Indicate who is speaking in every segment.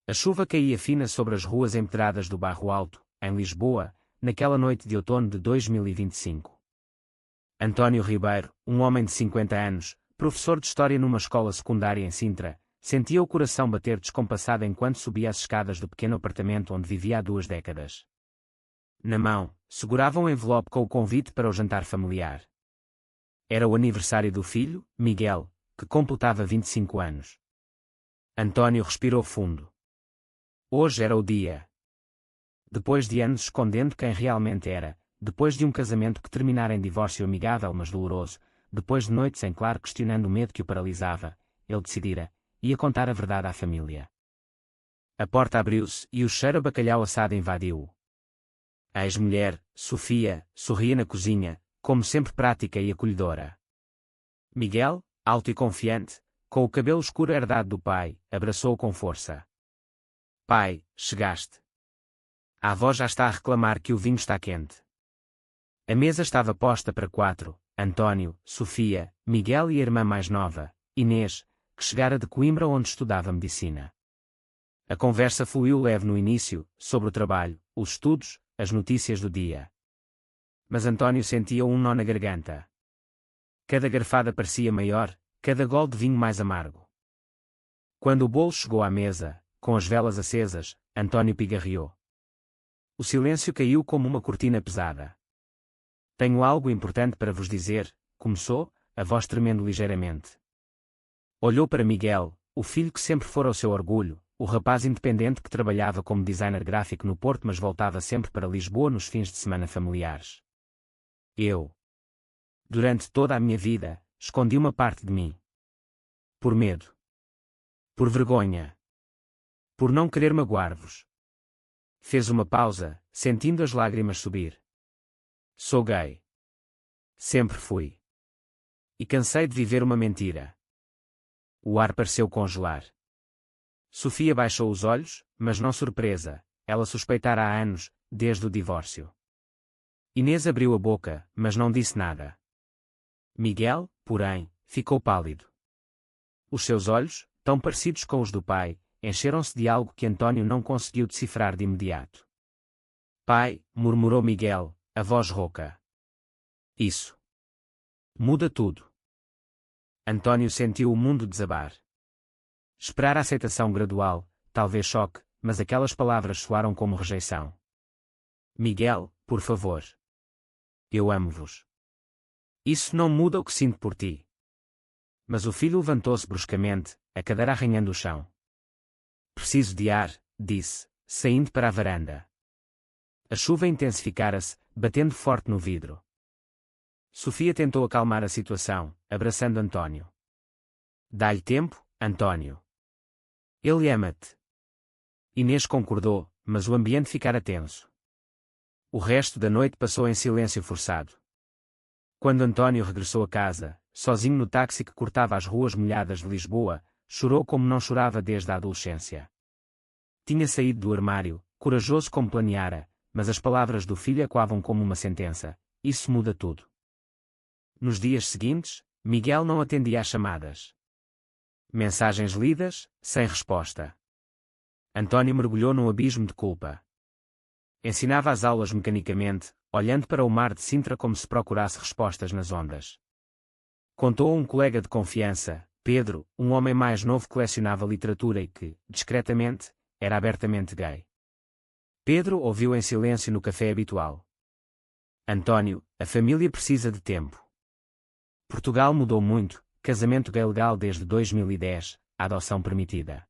Speaker 1: A chuva caía fina sobre as ruas empedradas do Bairro Alto, em Lisboa, naquela noite de outono de 2025. António Ribeiro, um homem de 50 anos, professor de História numa escola secundária em Sintra, sentia o coração bater descompassado enquanto subia as escadas do pequeno apartamento onde vivia há 2 décadas. Na mão, segurava um envelope com o convite para o jantar familiar. Era o aniversário do filho, Miguel, que completava 25 anos. António respirou fundo. Hoje era o dia. Depois de anos escondendo quem realmente era, depois de um casamento que terminara em divórcio amigável mas doloroso, depois de noites em claro questionando o medo que o paralisava, ele decidira, ia contar a verdade à família. A porta abriu-se e o cheiro a bacalhau assado invadiu-o. A ex-mulher, Sofia, sorria na cozinha, como sempre prática e acolhedora. Miguel, alto e confiante, com o cabelo escuro herdado do pai, abraçou-o com força. Pai, chegaste. A avó já está a reclamar que o vinho está quente. A mesa estava posta para 4, António, Sofia, Miguel e a irmã mais nova, Inês, que chegara de Coimbra onde estudava medicina. A conversa fluiu leve no início, sobre o trabalho, os estudos, as notícias do dia. Mas António sentia um nó na garganta. Cada garfada parecia maior, cada gole de vinho mais amargo. Quando o bolo chegou à mesa, com as velas acesas, António pigarreou. O silêncio caiu como uma cortina pesada. Tenho algo importante para vos dizer, começou, a voz tremendo ligeiramente. Olhou para Miguel, o filho que sempre fora o seu orgulho, o rapaz independente que trabalhava como designer gráfico no Porto mas voltava sempre para Lisboa nos fins de semana familiares. Durante toda a minha vida, escondi uma parte de mim. Por medo. Por vergonha. Por não querer magoar-vos. Fez uma pausa, sentindo as lágrimas subir. Sou gay. Sempre fui. E cansei de viver uma mentira. O ar pareceu congelar. Sofia baixou os olhos, mas não surpresa, ela suspeitara há anos, desde o divórcio. Inês abriu a boca, mas não disse nada. Miguel, porém, ficou pálido. Os seus olhos, tão parecidos com os do pai, encheram-se de algo que António não conseguiu decifrar de imediato. Pai, murmurou Miguel, a voz rouca. Isso. Muda tudo. António sentiu o mundo desabar. Esperara aceitação gradual, talvez choque, mas aquelas palavras soaram como rejeição. Miguel, por favor. Eu amo-vos. Isso não muda o que sinto por ti. Mas o filho levantou-se bruscamente, a cadeira arranhando o chão. Preciso de ar, disse, saindo para a varanda. A chuva intensificara-se, batendo forte no vidro. Sofia tentou acalmar a situação, abraçando António. Dá-lhe tempo, António. Ele ama-te. Inês concordou, mas o ambiente ficara tenso. O resto da noite passou em silêncio forçado. Quando António regressou a casa, sozinho no táxi que cortava as ruas molhadas de Lisboa, chorou como não chorava desde a adolescência. Tinha saído do armário, corajoso como planeara, mas as palavras do filho ecoavam como uma sentença. Isso muda tudo. Nos dias seguintes, Miguel não atendia às chamadas. Mensagens lidas, sem resposta. António mergulhou num abismo de culpa. Ensinava as aulas mecanicamente, olhando para o mar de Sintra como se procurasse respostas nas ondas. Contou a um colega de confiança, Pedro, um homem mais novo que colecionava literatura e que, discretamente, era abertamente gay. Pedro ouviu em silêncio no café habitual. António, a família precisa de tempo. Portugal mudou muito, casamento gay legal desde 2010, a adoção permitida.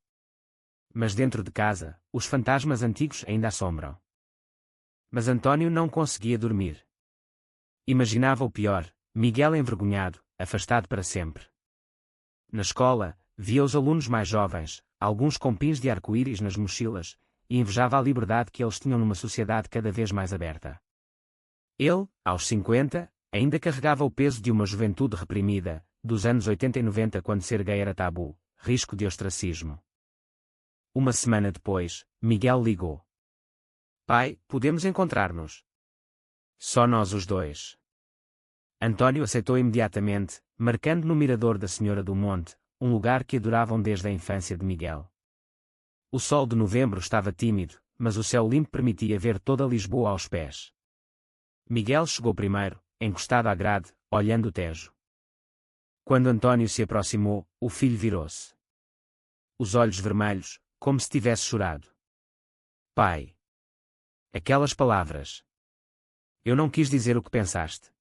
Speaker 1: Mas dentro de casa, os fantasmas antigos ainda assombram. Mas António não conseguia dormir. Imaginava o pior, Miguel envergonhado, afastado para sempre. Na escola, via os alunos mais jovens, alguns com pins de arco-íris nas mochilas, e invejava a liberdade que eles tinham numa sociedade cada vez mais aberta. Ele, aos 50, ainda carregava o peso de uma juventude reprimida, dos anos 80 e 90 quando ser gay era tabu, risco de ostracismo. Uma semana depois, Miguel ligou. Pai, podemos encontrar-nos? Só nós os dois. António aceitou imediatamente, marcando no mirador da Senhora do Monte, um lugar que adoravam desde a infância de Miguel. O sol de novembro estava tímido, mas o céu limpo permitia ver toda Lisboa aos pés. Miguel chegou primeiro, encostado à grade, olhando o Tejo. Quando António se aproximou, o filho virou-se. Os olhos vermelhos, como se tivesse chorado. Pai! Aquelas palavras. Eu não quis dizer o que pensaste.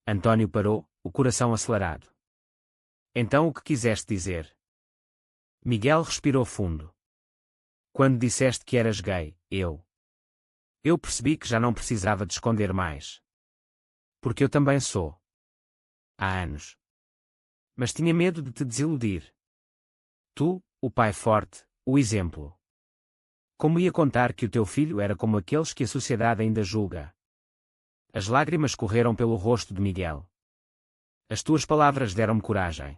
Speaker 1: António parou, o coração acelerado. Então o que quiseste dizer? Miguel respirou fundo. Quando disseste que eras gay, eu percebi que já não precisava de esconder mais. Porque eu também sou. Há anos. Mas tinha medo de te desiludir. Tu, o pai forte, o exemplo. Como ia contar que o teu filho era como aqueles que a sociedade ainda julga? As lágrimas correram pelo rosto de Miguel. As tuas palavras deram-me coragem.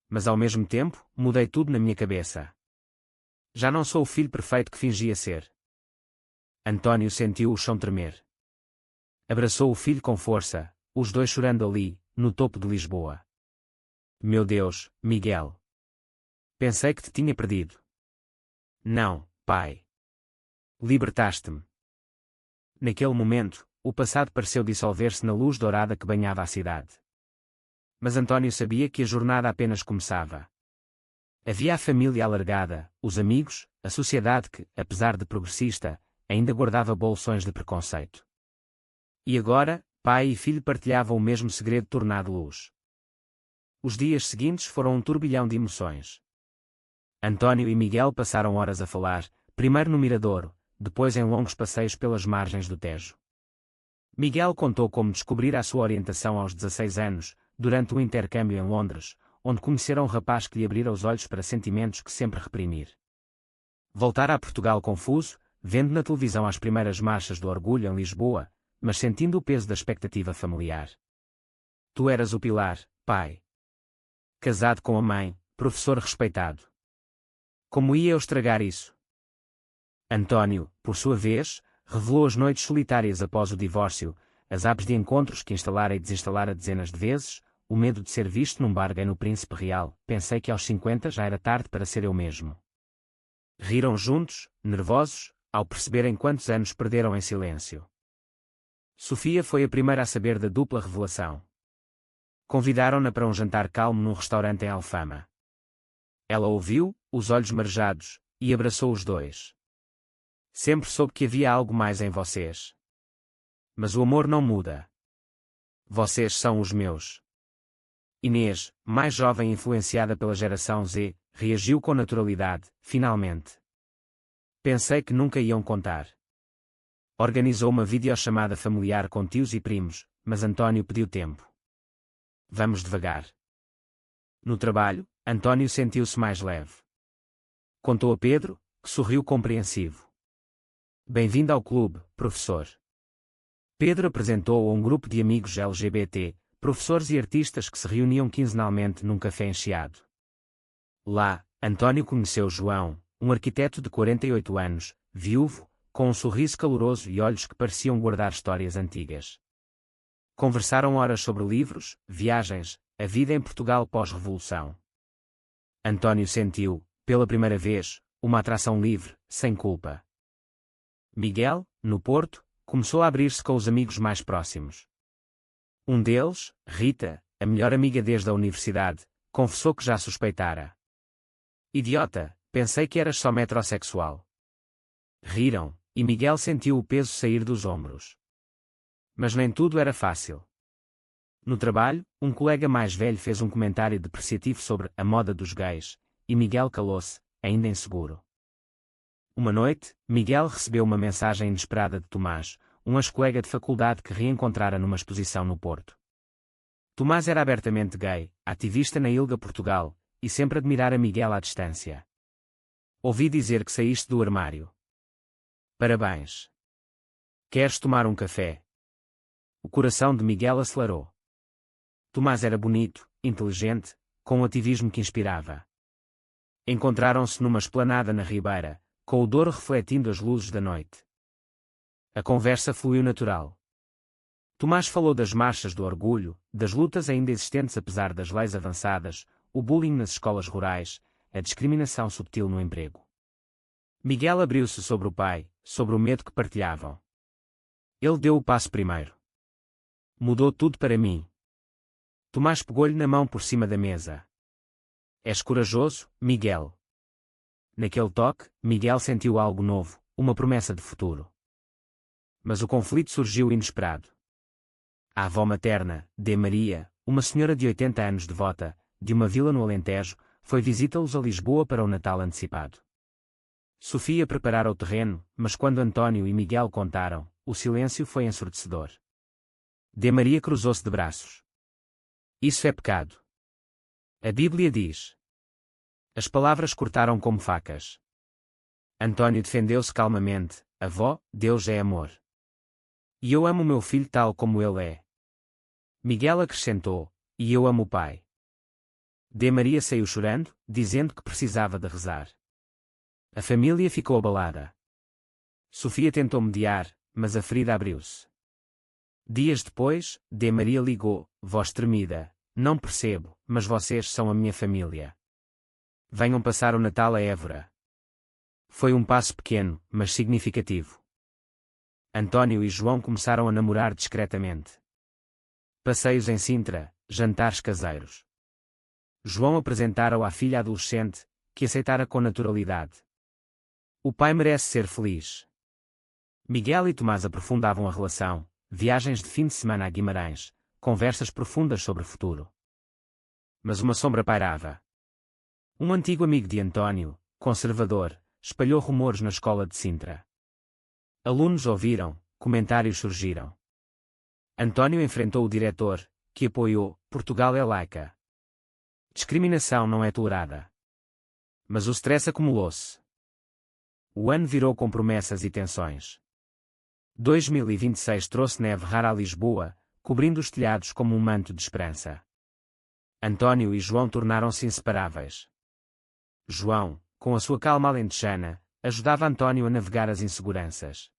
Speaker 1: Mas ao mesmo tempo, mudei tudo na minha cabeça. Já não sou o filho perfeito que fingia ser. António sentiu o chão tremer. Abraçou o filho com força, os dois chorando ali, no topo de Lisboa. Meu Deus, Miguel. Pensei que te tinha perdido. Não, pai. Libertaste-me. Naquele momento, o passado pareceu dissolver-se na luz dourada que banhava a cidade. Mas António sabia que a jornada apenas começava. Havia a família alargada, os amigos, a sociedade que, apesar de progressista, ainda guardava bolsões de preconceito. E agora, pai e filho partilhavam o mesmo segredo tornado luz. Os dias seguintes foram um turbilhão de emoções. António e Miguel passaram horas a falar, primeiro no Miradouro, depois em longos passeios pelas margens do Tejo. Miguel contou como descobrira a sua orientação aos 16 anos, durante um intercâmbio em Londres, onde conhecera um rapaz que lhe abrira os olhos para sentimentos que sempre reprimir. Voltara a Portugal confuso, vendo na televisão as primeiras marchas do orgulho em Lisboa, mas sentindo o peso da expectativa familiar. Tu eras o pilar, pai. Casado com a mãe, professor respeitado. Como ia eu estragar isso? António, por sua vez, revelou as noites solitárias após o divórcio, as apps de encontros que instalara e desinstalara dezenas de vezes, o medo de ser visto num bar gay no Príncipe Real. Pensei que aos 50 já era tarde para ser eu mesmo. Riram juntos, nervosos, ao perceberem quantos anos perderam em silêncio. Sofia foi a primeira a saber da dupla revelação. Convidaram-na para um jantar calmo num restaurante em Alfama. Ela ouviu, os olhos marejados, e abraçou os dois. Sempre soube que havia algo mais em vocês. Mas o amor não muda. Vocês são os meus. Inês, mais jovem e influenciada pela geração Z, reagiu com naturalidade, finalmente. Pensei que nunca iam contar. Organizou uma videochamada familiar com tios e primos, mas António pediu tempo. Vamos devagar. No trabalho, António sentiu-se mais leve. Contou a Pedro, que sorriu compreensivo. Bem-vindo ao clube, professor. Pedro apresentou-o a um grupo de amigos LGBT, professores e artistas que se reuniam quinzenalmente num café encheado. Lá, António conheceu João, um arquiteto de 48 anos, viúvo, com um sorriso caloroso e olhos que pareciam guardar histórias antigas. Conversaram horas sobre livros, viagens, a vida em Portugal pós-revolução. António sentiu, pela primeira vez, uma atração livre, sem culpa. Miguel, no Porto, começou a abrir-se com os amigos mais próximos. Um deles, Rita, a melhor amiga desde a universidade, confessou que já suspeitara. Idiota, pensei que eras só metrosexual. Riram, e Miguel sentiu o peso sair dos ombros. Mas nem tudo era fácil. No trabalho, um colega mais velho fez um comentário depreciativo sobre a moda dos gays, e Miguel calou-se, ainda inseguro. Uma noite, Miguel recebeu uma mensagem inesperada de Tomás, um ex-colega de faculdade que reencontrara numa exposição no Porto. Tomás era abertamente gay, ativista na ILGA Portugal, e sempre admirara Miguel à distância. Ouvi dizer que saíste do armário. Parabéns. Queres tomar um café? O coração de Miguel acelerou. Tomás era bonito, inteligente, com um ativismo que inspirava. Encontraram-se numa esplanada na Ribeira, com o Douro refletindo as luzes da noite. A conversa fluiu natural. Tomás falou das marchas do orgulho, das lutas ainda existentes apesar das leis avançadas, o bullying nas escolas rurais, a discriminação subtil no emprego. Miguel abriu-se sobre o pai, sobre o medo que partilhavam. Ele deu o passo primeiro. Mudou tudo para mim. Tomás pegou-lhe na mão por cima da mesa. És corajoso, Miguel. Naquele toque, Miguel sentiu algo novo, uma promessa de futuro. Mas o conflito surgiu inesperado. A avó materna, de Maria, uma senhora de 80 anos devota, de uma vila no Alentejo, foi visitá-los a Lisboa para o Natal antecipado. Sofia preparara o terreno, mas quando António e Miguel contaram, o silêncio foi ensurdecedor. De Maria cruzou-se de braços. Isso é pecado. A Bíblia diz. As palavras cortaram como facas. António defendeu-se calmamente. Avó, Deus é amor. E eu amo meu filho tal como ele é. Miguel acrescentou, e eu amo o pai. De Maria saiu chorando, dizendo que precisava de rezar. A família ficou abalada. Sofia tentou mediar, mas a ferida abriu-se. Dias depois, De Maria ligou, voz tremida, não percebo, mas vocês são a minha família. Venham passar o Natal a Évora. Foi um passo pequeno, mas significativo. António e João começaram a namorar discretamente. Passeios em Sintra, jantares caseiros. João apresentara-o à filha adolescente, que aceitara com naturalidade. O pai merece ser feliz. Miguel e Tomás aprofundavam a relação, viagens de fim de semana a Guimarães, conversas profundas sobre o futuro. Mas uma sombra pairava. Um antigo amigo de António, conservador, espalhou rumores na escola de Sintra. Alunos ouviram, comentários surgiram. António enfrentou o diretor, que apoiou, Portugal é laica. Discriminação não é tolerada. Mas o stress acumulou-se. O ano virou com promessas e tensões. 2026 trouxe neve rara a Lisboa, cobrindo os telhados como um manto de esperança. António e João tornaram-se inseparáveis. João, com a sua calma alentejana, ajudava António a navegar as inseguranças.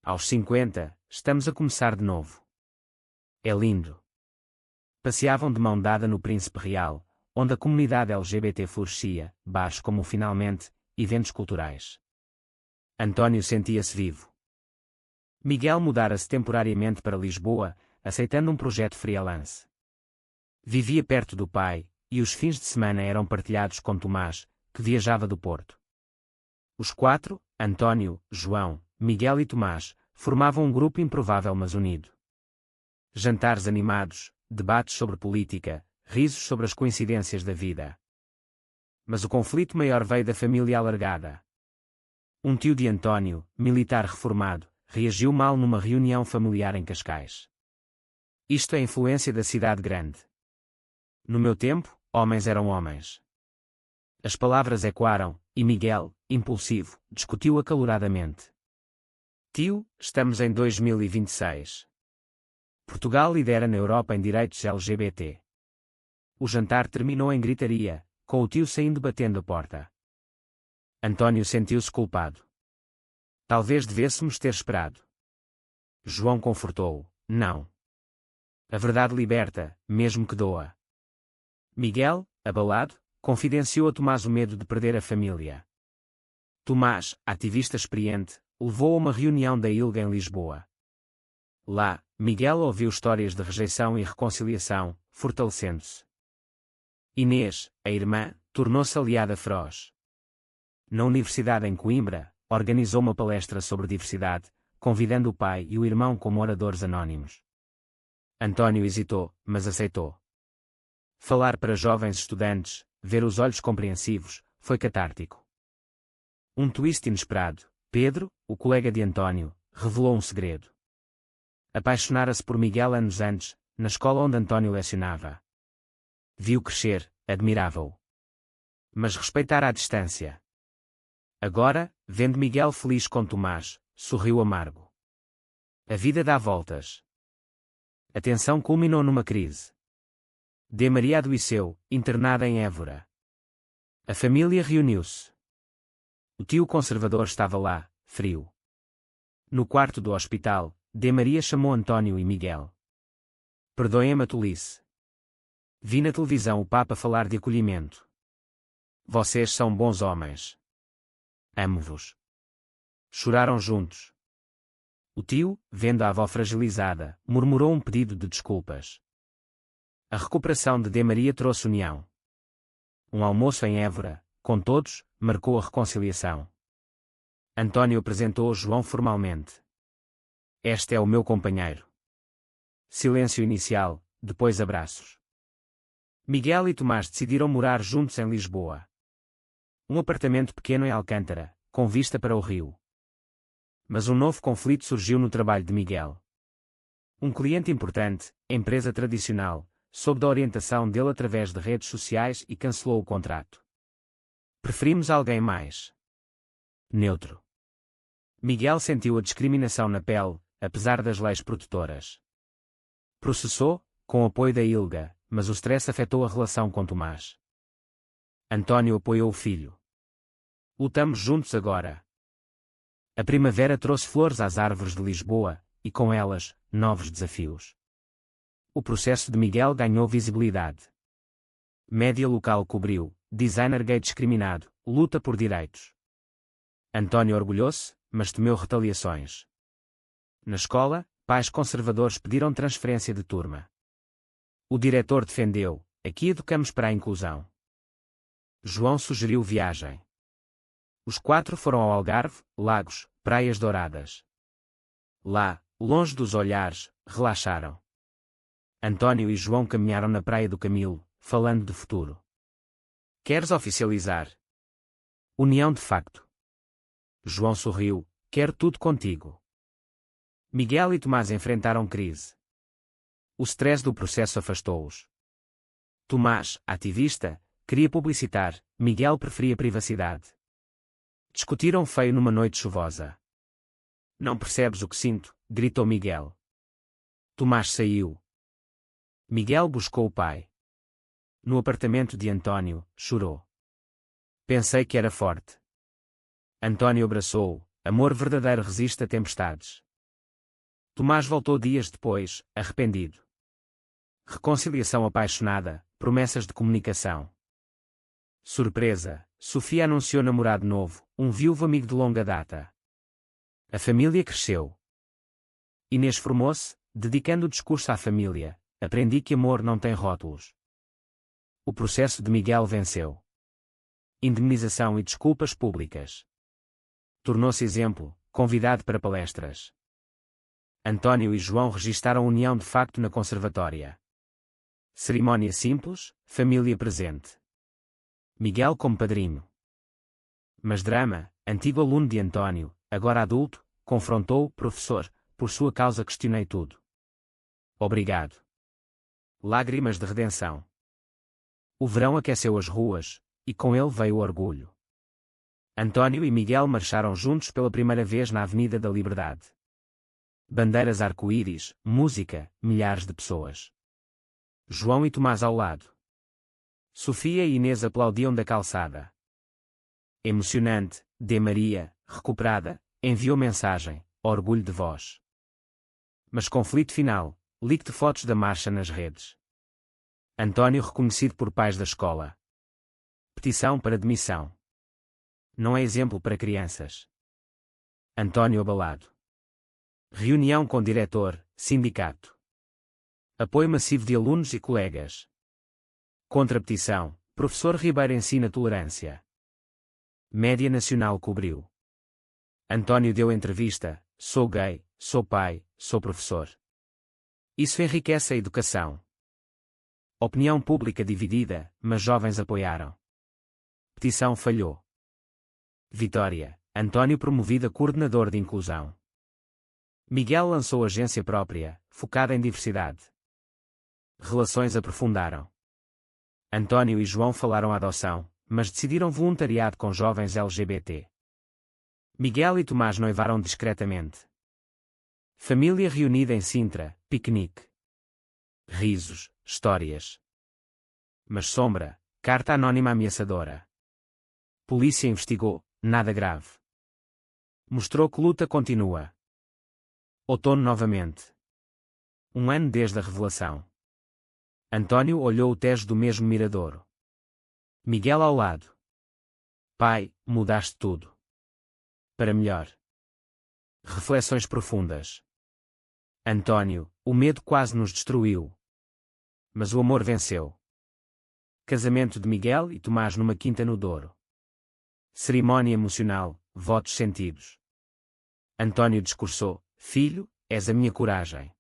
Speaker 1: Aos 50, estamos a começar de novo. É lindo. Passeavam de mão dada no Príncipe Real, onde a comunidade LGBT florescia, bares como Finalmente, eventos culturais. António sentia-se vivo. Miguel mudara-se temporariamente para Lisboa, aceitando um projeto freelance. Vivia perto do pai, e os fins de semana eram partilhados com Tomás, que viajava do Porto. Os quatro, António, João, Miguel e Tomás, formavam um grupo improvável mas unido. Jantares animados, debates sobre política, risos sobre as coincidências da vida. Mas o conflito maior veio da família alargada. Um tio de António, militar reformado, reagiu mal numa reunião familiar em Cascais. Isto é influência da cidade grande. No meu tempo, homens eram homens. As palavras ecoaram, e Miguel, impulsivo, discutiu acaloradamente. Tio, estamos em 2026. Portugal lidera na Europa em direitos LGBT. O jantar terminou em gritaria, com o tio saindo batendo a porta. António sentiu-se culpado. Talvez devêssemos ter esperado. João confortou-o, não. A verdade liberta, mesmo que doa. Miguel, abalado, confidenciou a Tomás o medo de perder a família. Tomás, ativista experiente, levou a uma reunião da ILGA em Lisboa. Lá, Miguel ouviu histórias de rejeição e reconciliação, fortalecendo-se. Inês, a irmã, tornou-se aliada feroz. Na Universidade em Coimbra, organizou uma palestra sobre diversidade, convidando o pai e o irmão como oradores anónimos. António hesitou, mas aceitou. Falar para jovens estudantes, ver os olhos compreensivos, foi catártico. Um twist inesperado. Pedro, o colega de António, revelou um segredo. Apaixonara-se por Miguel anos antes, na escola onde António lecionava. Viu crescer, admirava-o. Mas respeitara à distância. Agora, vendo Miguel feliz com Tomás, sorriu amargo. A vida dá voltas. A tensão culminou numa crise. De Maria adoeceu, internada em Évora. A família reuniu-se. O tio conservador estava lá, frio. No quarto do hospital, De Maria chamou António e Miguel. Perdoem-me a tolice. Vi na televisão o Papa falar de acolhimento. Vocês são bons homens. Amo-vos. Choraram juntos. O tio, vendo a avó fragilizada, murmurou um pedido de desculpas. A recuperação de D. Maria trouxe união. Um almoço em Évora, com todos, marcou a reconciliação. António apresentou João formalmente. Este é o meu companheiro. Silêncio inicial, depois abraços. Miguel e Tomás decidiram morar juntos em Lisboa. Um apartamento pequeno em Alcântara, com vista para o rio. Mas um novo conflito surgiu no trabalho de Miguel. Um cliente importante, empresa tradicional, soube da orientação dele através de redes sociais e cancelou o contrato. Preferimos alguém mais neutro. Miguel sentiu a discriminação na pele, apesar das leis protetoras. Processou, com o apoio da Ilga, mas o stress afetou a relação com Tomás. António apoiou o filho. Lutamos juntos agora. A primavera trouxe flores às árvores de Lisboa, e com elas, novos desafios. O processo de Miguel ganhou visibilidade. Média local cobriu, designer gay discriminado, luta por direitos. António orgulhou-se, mas temeu retaliações. Na escola, pais conservadores pediram transferência de turma. O diretor defendeu, aqui educamos para a inclusão. João sugeriu viagem. Os 4 foram ao Algarve, Lagos, Praias Douradas. Lá, longe dos olhares, relaxaram. António e João caminharam na Praia do Camilo, falando de futuro. Queres oficializar? União de facto. João sorriu, quero tudo contigo. Miguel e Tomás enfrentaram crise. O stress do processo afastou-os. Tomás, ativista, queria publicitar, Miguel preferia privacidade. Discutiram feio numa noite chuvosa. Não percebes o que sinto, gritou Miguel. Tomás saiu. Miguel buscou o pai. No apartamento de António, chorou. Pensei que era forte. António abraçou-o, amor verdadeiro resiste a tempestades. Tomás voltou dias depois, arrependido. Reconciliação apaixonada, promessas de comunicação. Surpresa, Sofia anunciou namorado novo, um viúvo amigo de longa data. A família cresceu. Inês formou-se, dedicando o discurso à família, aprendi que amor não tem rótulos. O processo de Miguel venceu. Indemnização e desculpas públicas. Tornou-se exemplo, convidado para palestras. António e João registaram união de facto na conservatória. Cerimónia simples, família presente. Miguel como padrinho. Mas drama, antigo aluno de António, agora adulto, confrontou o professor, por sua causa questionei tudo. Obrigado. Lágrimas de redenção. O verão aqueceu as ruas, e com ele veio o orgulho. António e Miguel marcharam juntos pela primeira vez na Avenida da Liberdade. Bandeiras arco-íris, música, milhares de pessoas. João e Tomás ao lado. Sofia e Inês aplaudiam da calçada. Emocionante, D. Maria, recuperada, enviou mensagem, orgulho de vós. Mas conflito final, leak de fotos da marcha nas redes. António reconhecido por pais da escola. Petição para demissão. Não é exemplo para crianças. António abalado. Reunião com diretor, sindicato. Apoio massivo de alunos e colegas. Contra a petição, professor Ribeiro ensina tolerância. Média nacional cobriu. António deu entrevista, sou gay, sou pai, sou professor. Isso enriquece a educação. Opinião pública dividida, mas jovens apoiaram. Petição falhou. Vitória, António promovido a coordenador de inclusão. Miguel lançou agência própria, focada em diversidade. Relações aprofundaram. António e João falaram adoção, mas decidiram voluntariado com jovens LGBT. Miguel e Tomás noivaram discretamente. Família reunida em Sintra, piquenique. Risos, histórias. Mas sombra, carta anônima ameaçadora. Polícia investigou, nada grave. Mostrou que luta continua. Outono novamente. Um ano desde a revelação. António olhou o Tejo do mesmo miradouro. Miguel ao lado. Pai, mudaste tudo. para melhor. Reflexões profundas. António, o medo quase nos destruiu. Mas o amor venceu. Casamento de Miguel e Tomás numa quinta no Douro. Cerimónia emocional, votos sentidos. António discursou: Filho, és a minha coragem.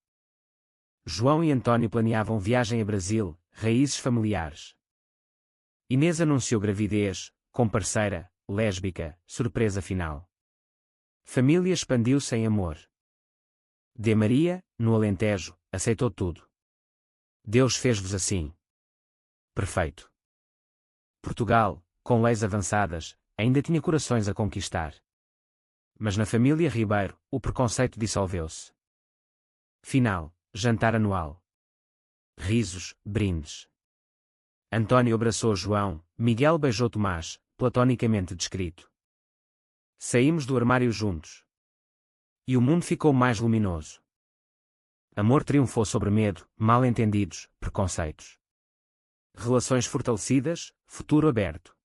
Speaker 1: João e António planeavam viagem a Brasil, raízes familiares. Inês anunciou gravidez, com parceira, lésbica, surpresa final. Família expandiu-se em amor. De Maria, no Alentejo, aceitou tudo. Deus fez-vos assim. Perfeito. Portugal, com leis avançadas, ainda tinha corações a conquistar. Mas na família Ribeiro, o preconceito dissolveu-se. Final, jantar anual. Risos, brindes. António abraçou João, Miguel beijou Tomás, platonicamente descrito. Saímos do armário juntos. E o mundo ficou mais luminoso. Amor triunfou sobre medo, mal-entendidos, preconceitos. Relações fortalecidas, futuro aberto.